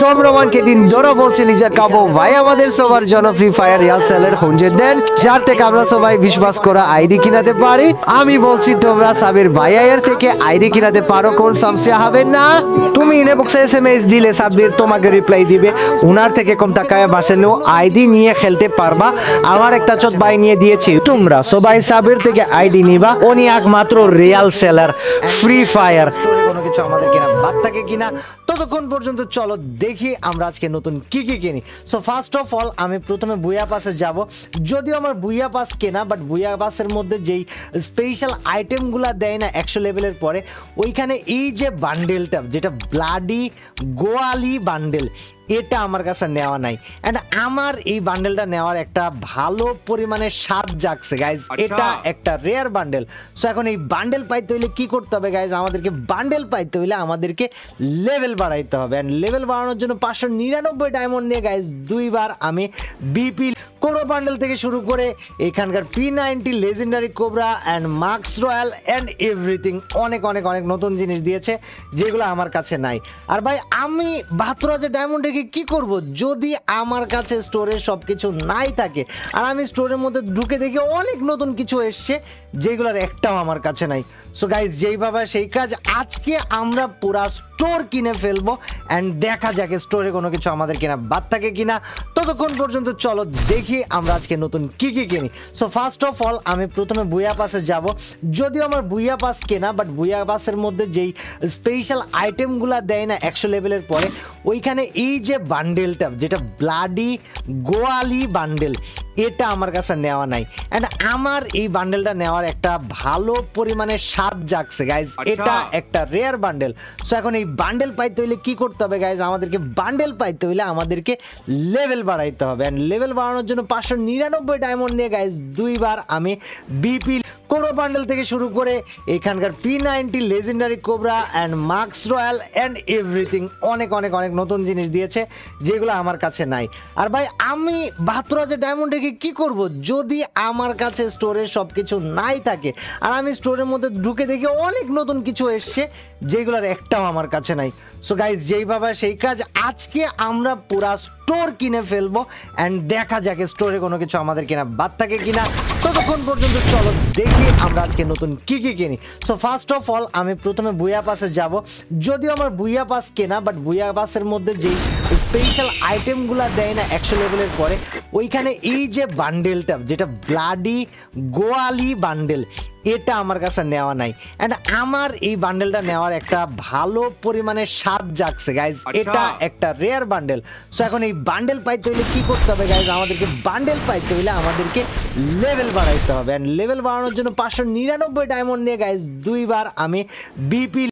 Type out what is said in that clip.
Tom রমান Kevin ডোরা বলছে লিজা কাবো ভাই আমাদের সবার জন ফ্রি ফায়ার ইয়ারসেলের হুঞ্জে দেন যার থেকে আমরা সবাই বিশ্বাস করা আইডি কিনাতে পারি। আমি বলছি তোমরা সাবির ভাইয়ার থেকে আইডি কিনাতে পারো, কোন সমস্যা হবে না। তুমি ইনবক্সে এসএমএস দিলে সাবির তোমাকে রিপ্লাই দিবে, উনার থেকে কম টাকায় বাসেলেও আইডি নিয়ে খেলতে পারবা। আমার একটা চট ভাই নিয়ে দিয়েছি, তোমরা সবাই সাবির থেকে আইডি নিবা, উনি একমাত্র রিয়াল সেলার ফ্রি ফায়ার। কোনো কিছু আমাদের কিনা বাদ থাকে কিনা, ততক্ষণ পর্যন্ত চলো দেখি আমরা আজকে নতুন কি কি কিনি। সো ফার্স্ট অফ অল আমি প্রথমে বুয়া পাসে যাব। যদিও আমার বুয়া পাস কেনা, বাট বুয়া পাসের মধ্যে যেই স্পেশাল আইটেমগুলো দেয় না 100 লেভেলের পরে, ওইখানে এই যে বান্ডেলটা যেটা ব্লাডি গোয়ালি বান্ডেল, এটা আমার কাছে নেওয়া নাই। এন্ড আমার এই বান্ডেলটা নেওয়ার একটা ভালো পরিমাণে স্বাদ জাগছে গাইজ। এটা একটা রেয়ার বান্ডেল। সো এখন এই বান্ডেল পাইতে হইলে কি করতে হবে গাইজ, আমাদেরকে বান্ডেল পাইতে হইলে আমাদেরকে লেভেল বাড়াইতে হবে। এন্ড লেভেল বাড়ানোর জন্য 599 ডায়মন্ড নিয়ে গাইজ দুইবার আমি বিপি কোবরা বান্ডেল থেকে শুরু করে এখানকার P90 legendary cobra and marks royal and everything অনেক অনেক অনেক নতুন জিনিস দিয়েছে যেগুলো আমার কাছে নাই। আর ভাই আমি 72,000 ডায়মন্ড রেখে কি করব যদি আমার কাছে স্টোরে সব কিছু নাই থাকে? আর আমি স্টোরের মধ্যে ঢুকে দেখি অনেক নতুন কিছু এসছে যেগুলোর একটাও আমার কাছে নাই। সো গাইজ যেইভাবে সেই কাজ, আজকে আমরা পুরা স্টোর কিনে ফেলবো অ্যান্ড দেখা যাক স্টোরে কোনো কিছু আমাদের কিনা বাদ থাকে কিনা। ততক্ষণ পর্যন্ত চলো দেখি আমরা আজকে নতুন কি কি কিনি। সো ফার্স্ট অফ অল আমি প্রথমে বুয়া পাসে যাব। যদিও আমার বুয়া পাস কেনা, বাট বুয়া পাসের মধ্যে যেই স্পেশাল আইটেমগুলো দেয় না 100 লেভেলের পরে, ওইখানে এই যে বান্ডেলটা যেটা ব্লাডি গোয়ালি বান্ডেল, এটা আমার কাছে নেওয়া নাই। অ্যান্ড আমার এই বান্ডেলটা নেওয়ার একটা ভালো পরিমাণে স্বাদ জাগছে গাইজ। এটা একটা রেয়ার বান্ডেল। সো এখন এই বান্ডেল পাইতে হইলে কি করতে হবে গাইজ, আমাদেরকে বান্ডেল পাইতে হইলে আমাদেরকে লেভেল বাড়াইতে হবে। অ্যান্ড লেভেল বাড়ানোর জন্য 599 ডায়মন্ড নিয়ে গাইজ দুইবার আমি বিপি কোবরা বান্ডেল থেকে শুরু করে এখানকার P90 legendary cobra and marks royal and everything অনেক অনেক অনেক নতুন জিনিস দিয়েছে যেগুলো আমার কাছে নাই। আর ভাই আমি 72,000 ডায়মন্ড রেখে কি করব যদি আমার কাছে স্টোরে সব কিছু নাই থাকে? আর আমি স্টোরের মধ্যে ঢুকে দেখি অনেক নতুন কিছু এসছে যেগুলোর একটাও আমার কাছে নাই। সো গাইজ যেইভাবে সেই কাজ, আজকে আমরা পুরা স্টোর কিনে ফেলবো অ্যান্ড দেখা যাক স্টোরে কোনো কিছু আমাদের কিনা বাদ থাকে কিনা। ততক্ষণ পর্যন্ত চলো দেখি আমরা আজকে নতুন কি কি কিনি। সো ফার্স্ট অফ অল আমি প্রথমে বুয়া পাসে যাব। যদিও আমার বুয়া পাস কেনা, বাট বুয়া পাসের মধ্যে যেই স্পেশাল আইটেমগুলো দেয় না 100 লেভেলের পরে, ওইখানে এই যে বান্ডেলটা যেটা ব্লাডি গোয়ালি বান্ডেল, এটা আমার কাছে নেওয়া নাই। অ্যান্ড আমার এই বান্ডেলটা নেওয়ার একটা ভালো পরিমাণে স্বাদ জাগছে গাইজ। এটা একটা রেয়ার বান্ডেল। সো এখন এই বান্ডেল পাইতে হইলে কি করতে হবে গাইজ, আমাদেরকে বান্ডেল পাইতে হইলে আমাদেরকে লেভেল বাড়াইতে হবে। অ্যান্ড লেভেল বাড়ানোর জন্য 599 ডায়মন্ড নিয়ে গাইজ দুইবার আমি বিপি